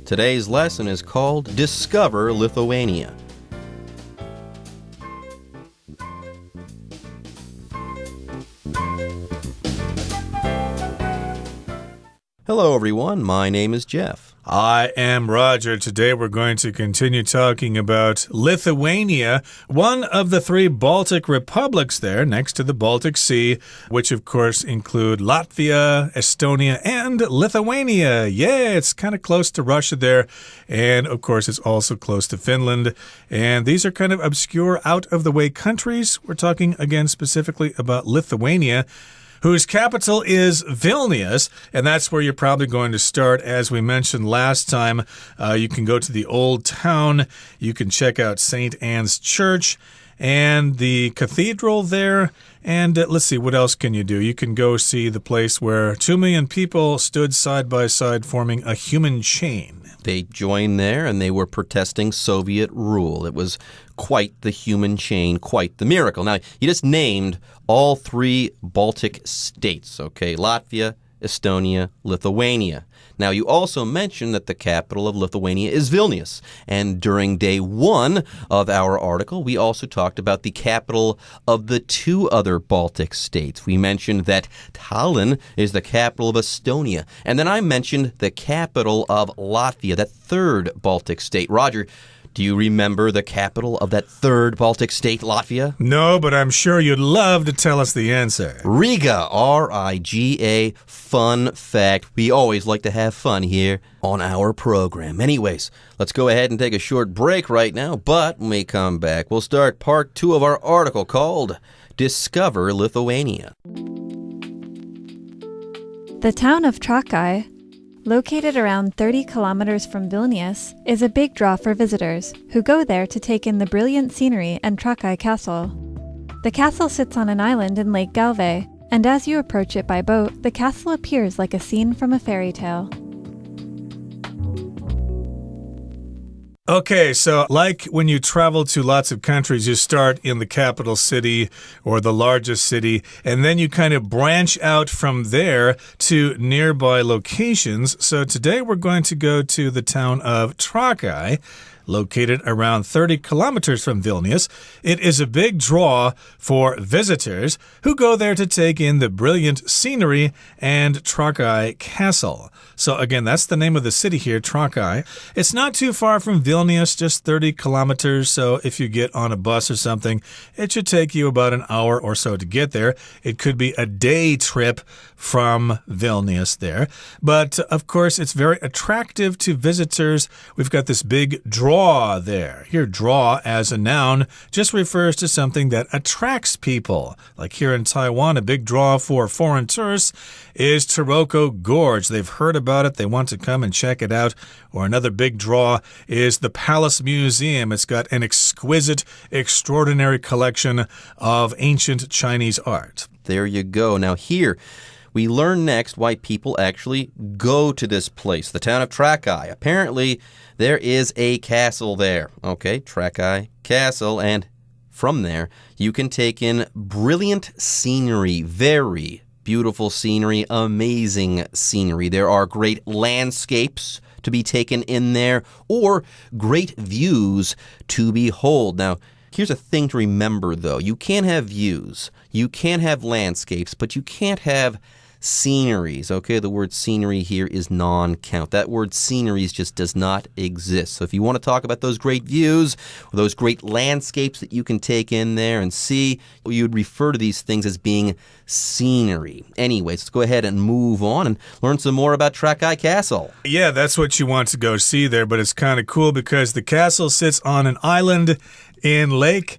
Today's lesson is called Discover Lithuania. Hello, everyone. My name is Jeff. I am Roger. Today we're going to continue talking about Lithuania, one of the three Baltic republics there next to the Baltic Sea, which of course include Latvia, Estonia, and Lithuania. Yeah, it's kind of close to Russia there. And of course, it's also close to Finland. And these are kind of obscure, out-of-the-way countries. We're talking again specifically about Lithuania, whose capital is Vilnius, and that's where you're probably going to start. As we mentioned last time, you can go to the old town, you can check out St. Anne's Church and the cathedral there, and let's see, what else can you do? You can go see the place where 2 million people stood side by side forming a human chain. They joined there and they were protesting Soviet rule. It was quite the human chain, quite the miracle. Now, you just named all three Baltic states, okay? Latvia, Estonia, Lithuania. Now, you also mentioned that the capital of Lithuania is Vilnius. And during day one of our article, we also talked about the capital of the two other Baltic states. We mentioned that Tallinn is the capital of Estonia. And then I mentioned the capital of Latvia, that third Baltic state. Roger, do you remember the capital of that third Baltic state, Latvia? No, but I'm sure you'd love to tell us the answer. Riga, R-I-G-A, fun fact. We always like to have fun here on our program. Anyways, let's go ahead and take a short break right now, but when we come back, we'll start part 2 of our article called Discover Lithuania. The town of Trakai, located around 30 kilometers from Vilnius, is a big draw for visitors who go there to take in the brilliant scenery and Trakai Castle. The castle sits on an island in Lake Galve, and as you approach it by boat, the castle appears like a scene from a fairy tale. Okay, so like when you travel to lots of countries, you start in the capital city or the largest city, and then you kind of branch out from there to nearby locations. So today we're going to go to the town of Trakai, located around 30 kilometers from Vilnius. It is a big draw for visitors who go there to take in the brilliant scenery and Trakai Castle. So again, that's the name of the city here, Trakai. It's not too far from Vilnius, just 30 kilometers. So if you get on a bus or something, it should take you about an hour or so to get there. It could be a day trip from Vilnius there. But of course, it's very attractive to visitors. We've got this big draw there. Here, draw as a noun just refers to something that attracts people. Like here in Taiwan, a big draw for foreign tourists is Taroko Gorge. They've heard about it. They want to come and check it out. Or another big draw is the Palace Museum. It's got an exquisite, extraordinary collection of ancient Chinese art. There you go. Now here, we learn next why people actually go to this place, the town of Trakai. Apparently, there is a castle there. Okay, Trakai Castle, and from there, you can take in brilliant scenery, very beautiful scenery, amazing scenery. There are great landscapes to be taken in there, or great views to behold. Now, here's a thing to remember, though. You can't have views, you can't have landscapes, but you can't have sceneries. Okay, the word scenery here is non-count. That word sceneries just does not exist. So if you want to talk about those great views, or those great landscapes that you can take in there and see, you would refer to these things as being scenery. Anyways, let's go ahead and move on and learn some more about Trakai Castle. Yeah, that's what you want to go see there, but it's kind of cool because the castle sits on an island in Lake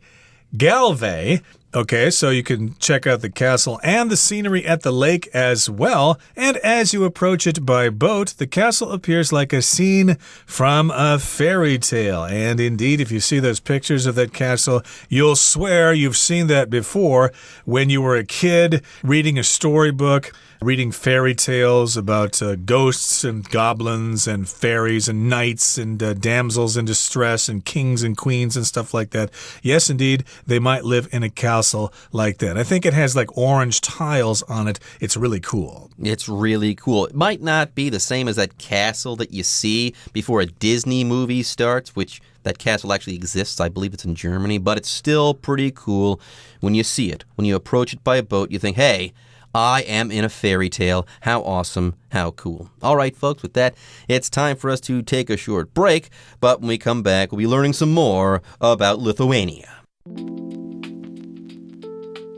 Galve. Okay, so you can check out the castle and the scenery at the lake as well. And as you approach it by boat, the castle appears like a scene from a fairy tale. And indeed, if you see those pictures of that castle, you'll swear you've seen that before when you were a kid reading a storybook. reading fairy tales about ghosts and goblins and fairies and knights and damsels in distress and kings and queens and stuff like that. Yes, indeed, they might live in a castle like that. I think it has like orange tiles on it. It's really cool. It's really cool. It might not be the same as that castle that you see before a Disney movie starts, which that castle actually exists. I believe it's in Germany, but it's still pretty cool when you see it. When you approach it by a boat, you think, hey, I am in a fairy tale. How awesome, how cool. All right, folks, with that, it's time for us to take a short break, but when we come back, we'll be learning some more about Lithuania.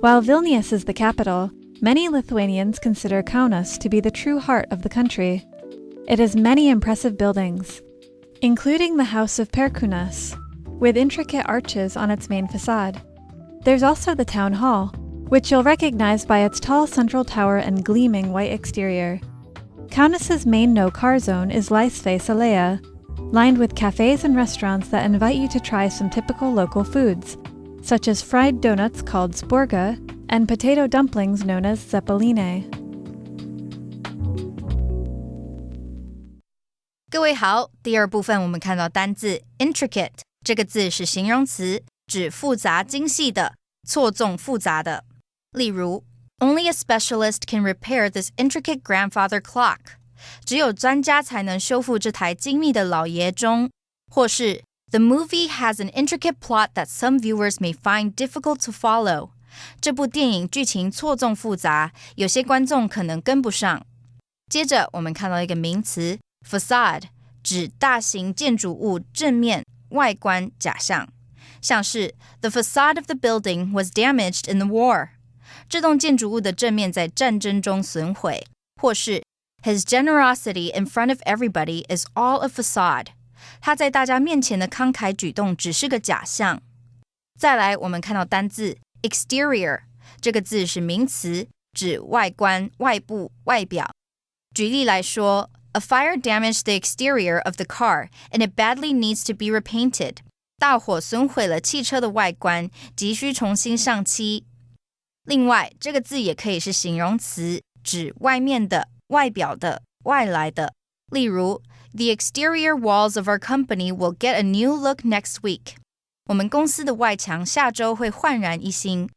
While Vilnius is the capital, many Lithuanians consider Kaunas to be the true heart of the country. It has many impressive buildings, including the House of Perkūnas, with intricate arches on its main facade. There's also the town hall, which you'll recognize by its tall central tower and gleaming white exterior. Kaunas's main no-car zone is Laisvės alėja, lined with cafes and restaurants that invite you to try some typical local foods, such as fried donuts called sporga and potato dumplings known as zeppeline. 各位好，第二部分我们看到单字 intricate 这个字是形容词，指复杂精细的、错综复杂的。例如 Only a specialist can repair this intricate grandfather clock. 只有专家才能修复这台精密的老爷钟。或是 The movie has an intricate plot that some viewers may find difficult to follow. 这部电影剧情错综复杂，有些观众可能跟不上。接着我们看到一个名词 facade 指大型建筑物正面、外观、假象，像是 The facade of the building was damaged in the war. 这栋建筑物的正面在战争中损毁，或是 His generosity in front of everybody is all a facade. 他在大家面前的慷慨举动只是个假象。再来，我们看到单字 exterior 这个字是名词，指外观、外部、外表。举例来说A fire damaged the exterior of the car, and it badly needs to be repainted. 大火损毁了汽车的外观，急需重新上漆。另外，这个字也可以是形容词，指外面的、外表的、外来的。例如 The exterior walls of our company will get a new look next week. 我们公司的外墙下周会焕然一新。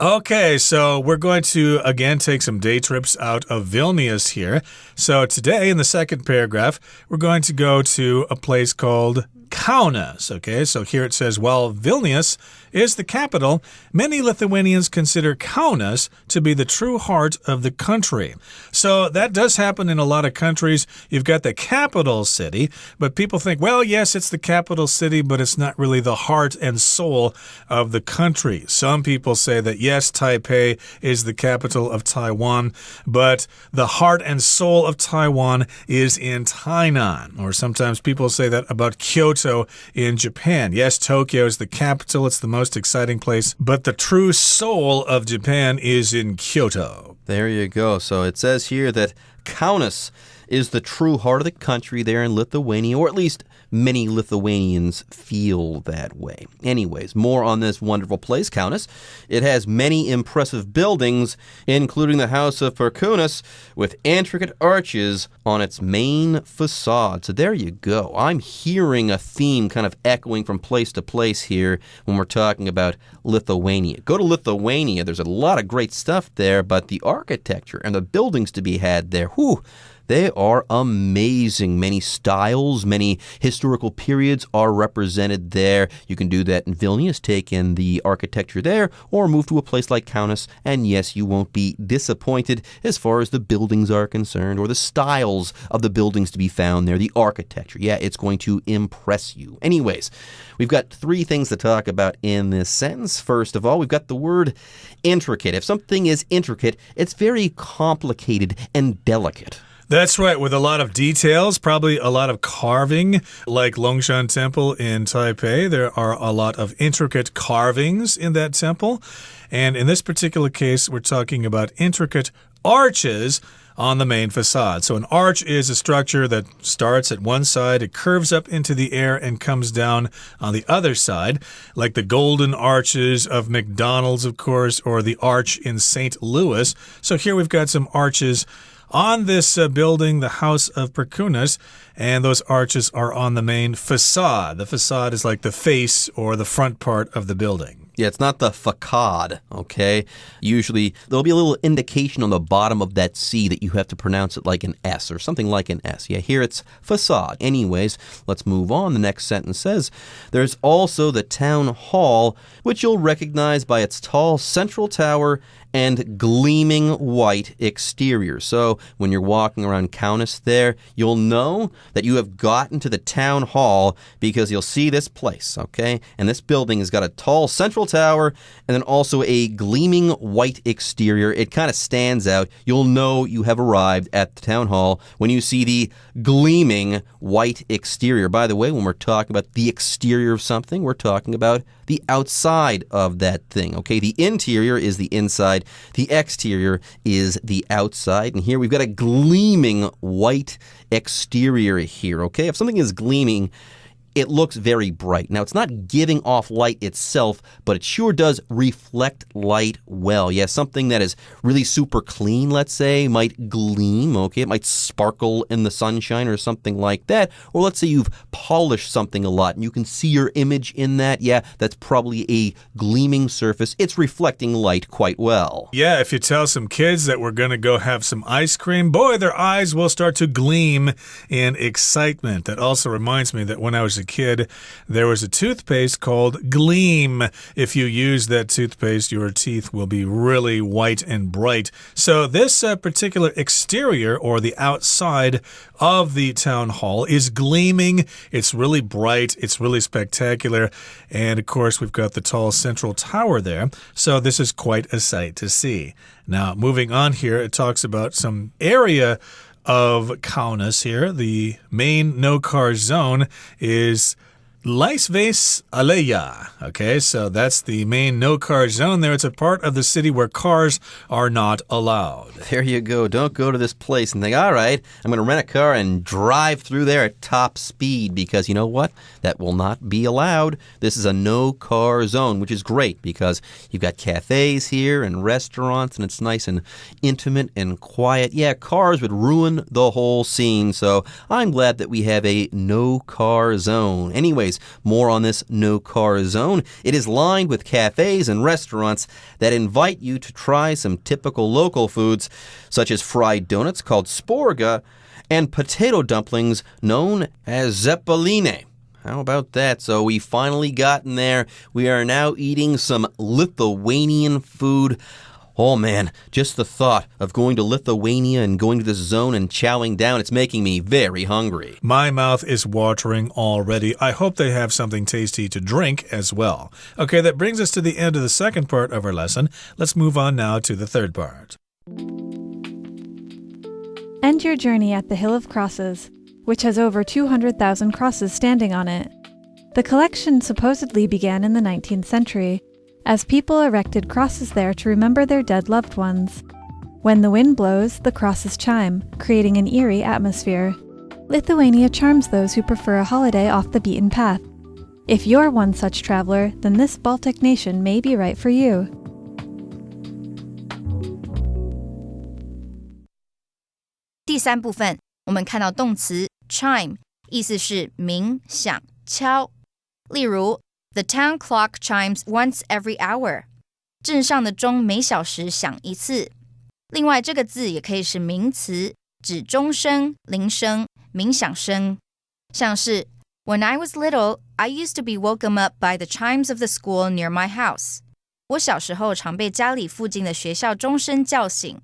Okay, so we're going to again take some day trips out of Vilnius here. So today in the second paragraph, we're going to go to a place called Kaunas. Okay, so here it says, while Vilnius is the capital, many Lithuanians consider Kaunas to be the true heart of the country. So that does happen in a lot of countries. You've got the capital city, but people think, well, yes, it's the capital city, but it's not really the heart and soul of the country. Some people say that, yes, Taipei is the capital of Taiwan, but the heart and soul of Taiwan is in Tainan. Or sometimes people say that about Kyoto in Japan. Yes, Tokyo is the capital. It's the most exciting place, but the true soul of Japan is in Kyoto. There you go. So it says here that Kaunas is the true heart of the country there in Lithuania, or at least many Lithuanians feel that way. Anyways, more on this wonderful place, Kaunas. It has many impressive buildings, including the House of Perkūnas, with intricate arches on its main facade. So there you go. I'm hearing a theme kind of echoing from place to place here when we're talking about Lithuania. Go to Lithuania. There's a lot of great stuff there, but the architecture and the buildings to be had there, whew, they are amazing. Many styles, many historical periods are represented there. You can do that in Vilnius, take in the architecture there, or move to a place like Kaunas, and yes, you won't be disappointed as far as the buildings are concerned, or the styles of the buildings to be found there, the architecture. Yeah, it's going to impress you. Anyways, we've got three things to talk about in this sentence. First of all, we've got the word intricate. If something is intricate, it's very complicated and delicate. That's right, with a lot of details, probably a lot of carving, like Longshan Temple in Taipei. There are a lot of intricate carvings in that temple. And in this particular case, we're talking about intricate arches on the main facade. So an arch is a structure that starts at one side, it curves up into the air and comes down on the other side, like the golden arches of McDonald's, of course, or the arch in St. Louis. So here we've got some arches on this building, the House of Perkunas, and those arches are on the main facade. The facade is like the face or the front part of the building. Yeah, it's not the facade, okay? Usually, there'll be a little indication on the bottom of that C that you have to pronounce it like an S or something like an S. Yeah, here it's facade. Anyways, let's move on. The next sentence says, there's also the town hall, which you'll recognize by its tall central tower and gleaming white exterior. So when you're walking around Kaunas there, you'll know that you have gotten to the town hall because you'll see this place, okay? And this building has got a tall central tower and then also a gleaming white exterior. It kind of stands out. You'll know you have arrived at the town hall when you see the gleaming white exterior. By the way, when we're talking about the exterior of something, we're talking about the outside of that thing, okay? The interior is the inside. The exterior is the outside. And here we've got a gleaming white exterior here, okay? If something is gleaming, it looks very bright. Now, it's not giving off light itself, but it sure does reflect light well. Yeah, something that is really super clean, let's say, might gleam, okay? It might sparkle in the sunshine or something like that. Or let's say you've polished something a lot and you can see your image in that. Yeah, that's probably a gleaming surface. It's reflecting light quite well. Yeah, if you tell some kids that we're going to go have some ice cream, boy, their eyes will start to gleam in excitement. That also reminds me that when I was a kid, there was a toothpaste called Gleam. If you use that toothpaste, your teeth will be really white and bright. So this particular exterior or the outside of the town hall is gleaming. It's really bright. It's really spectacular. And of course, we've got the tall central tower there. So this is quite a sight to see. Now, moving on here, it talks about some area of Kaunas here. The main no-car zone is Laisvės alėja. Okay, so that's the main no-car zone there. It's a part of the city where cars are not allowed. There you go. Don't go to this place and think, all right, I'm going to rent a car and drive through there at top speed because you know what? That will not be allowed. This is a no-car zone, which is great because you've got cafes here and restaurants and it's nice and intimate and quiet. Yeah, cars would ruin the whole scene, so I'm glad that we have a no-car zone. Anyways, more on this no-car zone. It is lined with cafes and restaurants that invite you to try some typical local foods, such as fried donuts called sporga and potato dumplings known as zeppeline. How about that? So we finally gotten there. We are now eating some Lithuanian food. Oh man, just the thought of going to Lithuania and going to this zone and chowing down, it's making me very hungry. My mouth is watering already. I hope they have something tasty to drink as well. Okay, that brings us to the end of the second part of our lesson. Let's move on now to the third part. End your journey at the Hill of Crosses, which has over 200,000 crosses standing on it. The collection supposedly began in the 19th century, as people erected crosses there to remember their dead loved ones. When the wind blows, the crosses chime, creating an eerie atmosphere. Lithuania charms those who prefer a holiday off the beaten path. If you're one such traveler, then this Baltic nation may be right for you. 第三部分，我们看到动词 chime， 意思是鸣、响、敲。例如The town clock chimes once every hour. 镇上的钟每小时响一次。另外，这个字也可以是名词，指钟声、铃声、鸣响声。像是 When I was little, I used to be woken up by the chimes of the school near my house. 我小时候常被家里附近的学校钟声叫醒。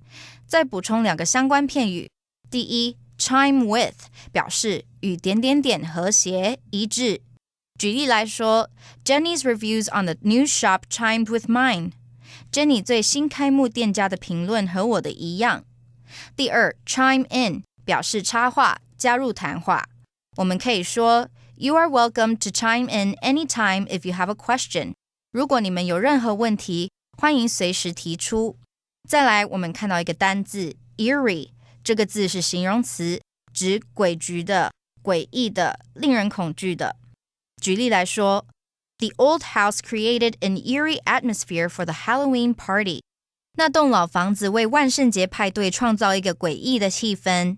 再补充两个相关片语。第一 chime with 表示与点点点和谐一致。举例来说 Jenny's reviews on the new shop chimed with mine. Jenny 对新开幕店家的评论和我的一样。第二 chime in 表示插话，加入谈话。我们可以说 You are welcome to chime in anytime if you have a question. 如果你们有任何问题，欢迎随时提出。再来，我们看到一个单字 eerie，这个字是形容词，指诡谲的、诡异的、令人恐惧的。举例来说， The old house created an eerie atmosphere for the Halloween party. 那栋老房子为万圣节派对创造一个诡异的气氛。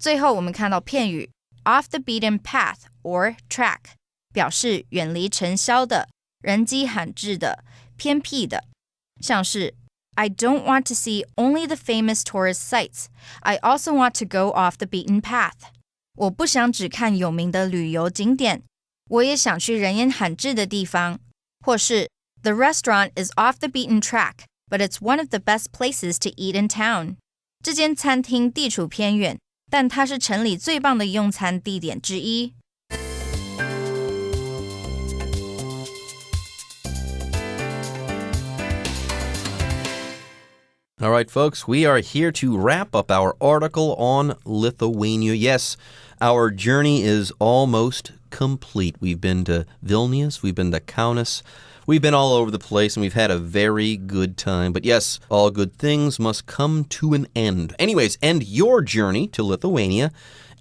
最后我们看到片语 off the beaten path or track， 表示远离尘嚣的、人迹罕至的、偏僻的，像是I don't want to see only the famous tourist sites. I also want to go off the beaten path. 我不想只看有名的旅游景点，我也想去人烟罕至的地方。或是 The restaurant is off the beaten track, but it's one of the best places to eat in town. 这间餐厅地处偏远，但它是城里最棒的用餐地点之一。All right, folks, we are here to wrap up our article on Lithuania. Yes, our journey is almost complete. We've been to Vilnius, we've been to Kaunas, we've been all over the place, and we've had a very good time. But yes, all good things must come to an end. Anyways, end your journey to Lithuania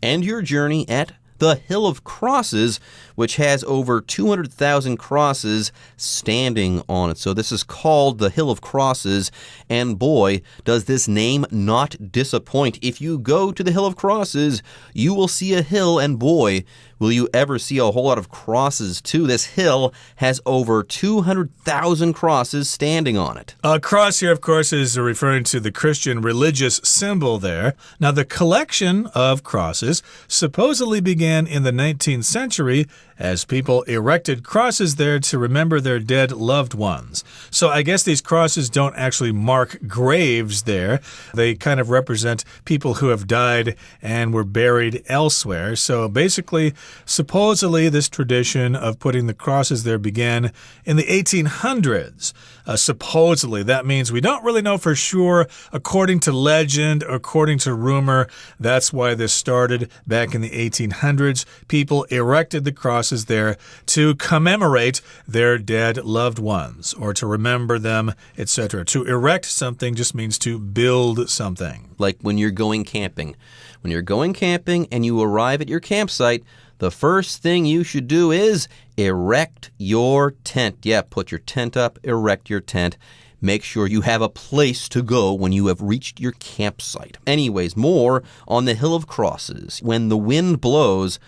and your journey at the Hill of Crosses, which has over 200,000 crosses standing on it. So this is called the Hill of Crosses, and boy, does this name not disappoint. If you go to the Hill of Crosses, you will see a hill, and boy, will you ever see a whole lot of crosses too. This hill has over 200,000 crosses standing on it. A cross here, of course, is referring to the Christian religious symbol there. Now, the collection of crosses supposedly began in the 19th century as people erected crosses there to remember their dead loved ones. So I guess these crosses don't actually mark graves there. They kind of represent people who have died and were buried elsewhere. So basically, supposedly, this tradition of putting the crosses there began in the 1800s. Supposedly, that means we don't really know for sure. According to legend, according to rumor, that's why this started back in the 1800s. People erected the crosses there to commemorate their dead loved ones or to remember them, etc. To erect something just means to build something. Like when you're going camping. When you're going camping and you arrive at your campsite, the first thing you should do is erect your tent. Yeah, put your tent up, erect your tent. Make sure you have a place to go when you have reached your campsite. Anyways, more on the Hill of Crosses. When the wind blows,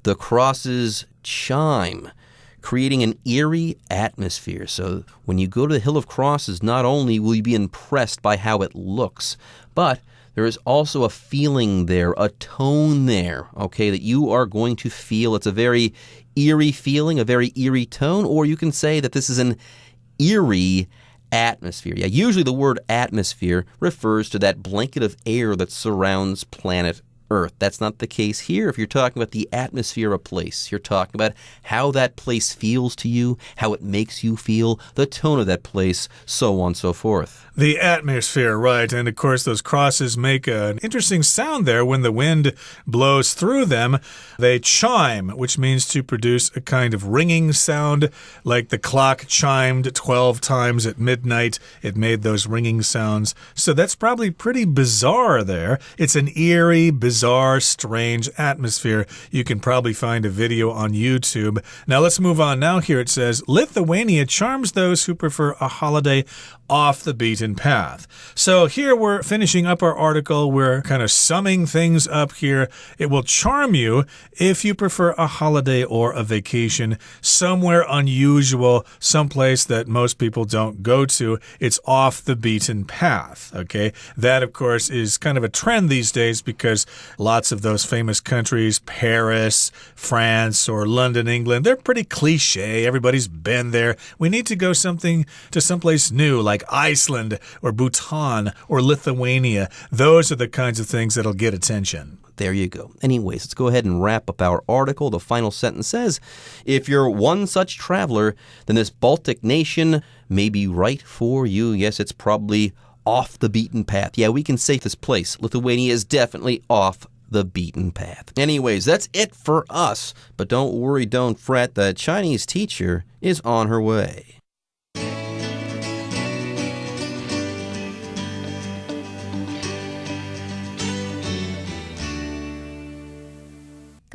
the crosses chime, creating an eerie atmosphere. So when you go to the Hill of Crosses, not only will you be impressed by how it looks, but there is also a feeling there, a tone there, okay, that you are going to feel. It's a very eerie feeling, a very eerie tone, or you can say that this is an eerie atmosphere. Yeah, usually the word atmosphere refers to that blanket of air that surrounds planet Earth. That's not the case here. If you're talking about the atmosphere of a place, you're talking about how that place feels to you, how it makes you feel, the tone of that place, so on and so forth. The atmosphere, right. And of course, those crosses make an interesting sound there when the wind blows through them. They chime, which means to produce a kind of ringing sound, like the clock chimed 12 times at midnight. It made those ringing sounds. So that's probably pretty bizarre there. It's an eerie, bizarre, strange atmosphere. You can probably find a video on YouTube. Now let's move on. Now here it says, Lithuania charms those who prefer a holiday off the beaten path. So here we're finishing up our article. We're kind of summing things up here. It will charm you if you prefer a holiday or a vacation somewhere unusual, someplace that most people don't go to. It's off the beaten path, okay? That, of course, is kind of a trend these days because lots of those famous countries, Paris, France, or London, England, they're pretty cliche. Everybody's been there. We need to go to someplace new, like Iceland or Bhutan or Lithuania. Those are the kinds of things that'll get attention. There you go. Anyways, let's go ahead and wrap up our article. The final sentence says, if you're one such traveler, then this Baltic nation may be right for you. Yes, it's probably off the beaten path. Yeah, we can say this place, Lithuania, is definitely off the beaten path. Anyways, that's it for us. But don't worry, don't fret. The Chinese teacher is on her way.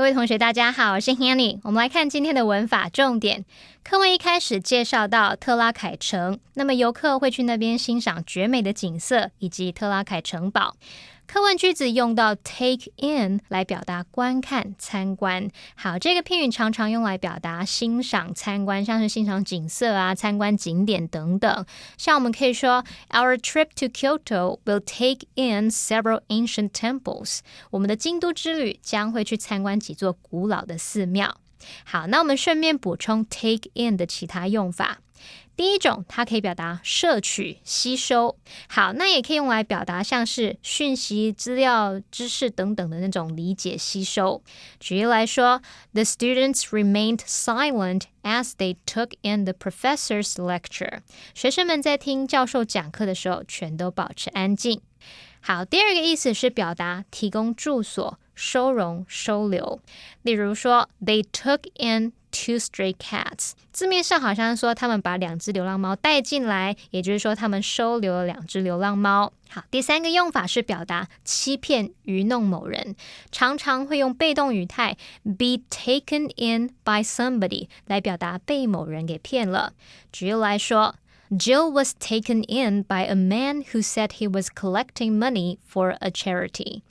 各位同学大家好，我是 Hanny。 我们来看今天的文法重点。课文一开始介绍到特拉凯城，那么游客会去那边欣赏绝美的景色以及特拉凯城堡。课文句子用到 take in 来表达观看、参观。好，这个片语常常用来表达欣赏、参观，像是欣赏景色啊、参观景点等等。像我们可以说 Our trip to Kyoto will take in several ancient temples. 我们的京都之旅将会去参观几座古老的寺庙。好，那我们顺便补充 take in 的其他用法。第一种，它可以表达摄取、吸收。好，那也可以用来表达像是讯息、资料、知识等等的那种理解、吸收。举例来说 The students remained silent as they took in the professor's lecture. 学生们在听教授讲课的时候全都保持安静。好，第二个意思是表达提供住所、收容、收留。例如说 They took in 2 stray cats. 字面上好像说他们把2只流浪猫带进来，也就是说他们收留了2只流浪猫。好，第三个用法是表达欺骗、愚弄某人，常常会用被动语态 be taken in by somebody 来表达被某人给骗了。举例来说Jill was taken in by a man who said he was collecting money for a charity.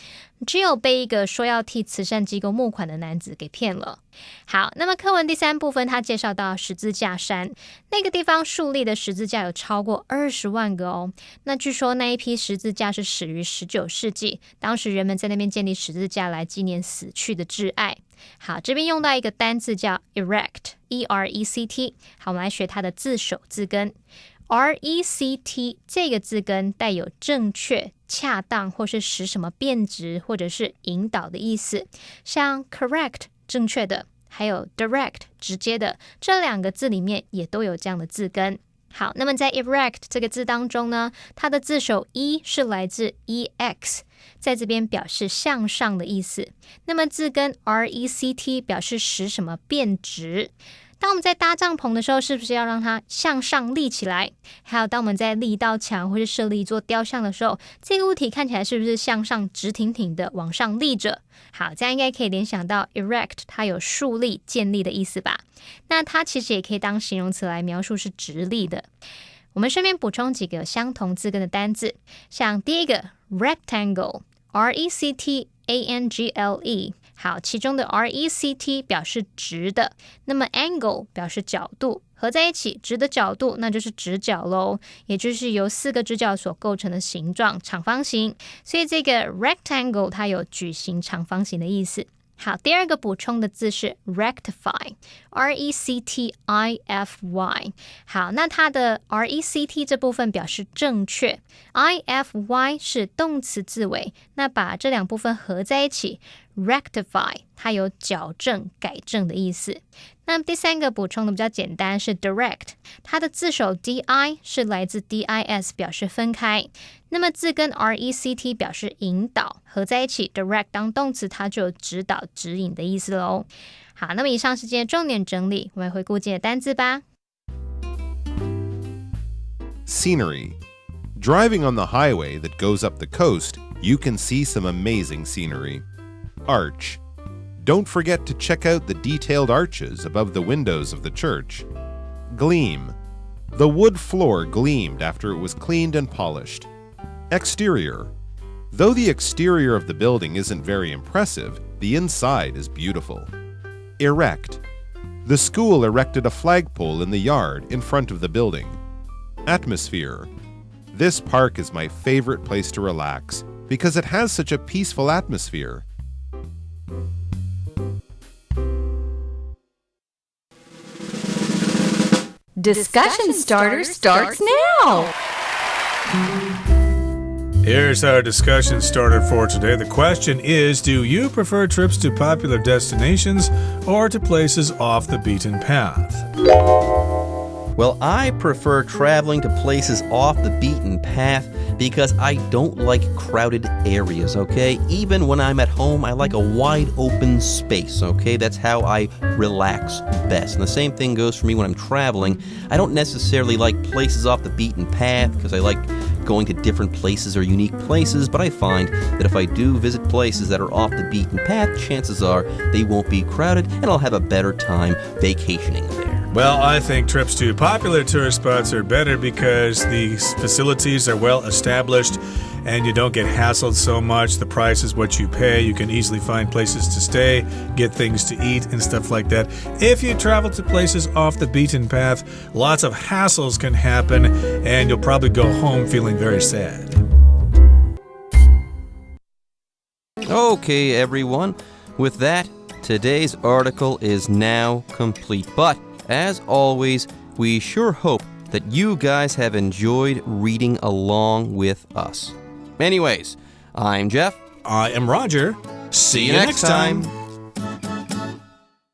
Jill 被一个说要替慈善机构募款的男子给骗了。好，那么课文第三部分他介绍到十字架山，那个地方树立的十字架有超过20万个哦。那据说那一批十字架是始于19世纪，当时人们在那边建立十字架来纪念死去的挚爱。好，这边用到一个单字叫 erect, E-R-E-C-T。 好，我们来学它的字首字根。RECT 这个字根带有正确、恰当或是使什么变质或者是引导的意思，像 correct 正确的，还有 direct 直接的，这2个字里面也都有这样的字根。好，那么在 erect 这个字当中呢，它的字首 E 是来自 EX， 在这边表示向上的意思。那么字根 RECT 表示使什么变直。当我们在搭帐篷的时候，是不是要让它向上立起来？还有当我们在立一道墙或是设立一座雕像的时候，这个物体看起来是不是向上直挺挺的往上立着？好，这样应该可以联想到 erect 它有树立、建立的意思吧。那它其实也可以当形容词来描述是直立的。我们顺便补充几个相同字根的单字，像第一个 rectangle R-E-C-T-A-N-G-L-E。 好，其中的 RECT 表示直的，那么 angle 表示角度，合在一起直的角度那就是直角咯，也就是由4个直角所构成的形状，长方形。所以这个 rectangle 它有矩形、长方形的意思。好，第二个补充的字是 rectify R-E-C-T-I-F-Y。 好，那它的 RECT 这部分表示正确， I-F-Y 是动词字尾，那把这2部分合在一起 rectify 它有矫正、改正的意思。那么第三个补充的比较简单是 direct， 它的字首 DI 是来自 DIS 表示分开，那么字根 RECT 表示引导，合在一起 direct 当动词它就有指导、指引的意思咯。好，那么以上是今天重点整理，我们回顾今天的单字吧。 Scenery. Driving on the highway that goes up the coast, you can see some amazing scenery. Arch.Don't forget to check out the detailed arches above the windows of the church. Gleam. The wood floor gleamed after it was cleaned and polished. Exterior. Though the exterior of the building isn't very impressive, the inside is beautiful. Erect. The school erected a flagpole in the yard in front of the building. Atmosphere. This park is my favorite place to relax because it has such a peaceful atmosphere.Discussion starter starts now. Here's our discussion starter for today. The question is, do you prefer trips to popular destinations or to places off the beaten path? Well, I prefer traveling to places off the beaten path because I don't like crowded areas, okay? Even when I'm at home, I like a wide open space, okay? That's how I relax best. And the same thing goes for me when I'm traveling. I don't necessarily like places off the beaten path because I like going to different places or unique places, but I find that if I do visit places that are off the beaten path, chances are they won't be crowded and I'll have a better time vacationing there. Well, I think trips to popular tourist spots are better because the facilities are well established and you don't get hassled so much. The price is what you pay. You can easily find places to stay, get things to eat, and stuff like that. If you travel to places off the beaten path, lots of hassles can happen, and you'll probably go home feeling very sad. Okay, everyone. With that, today's article is now complete. But, as always, we sure hope that you guys have enjoyed reading along with us. Anyways, I'm Jeff. I am Roger. See you next time.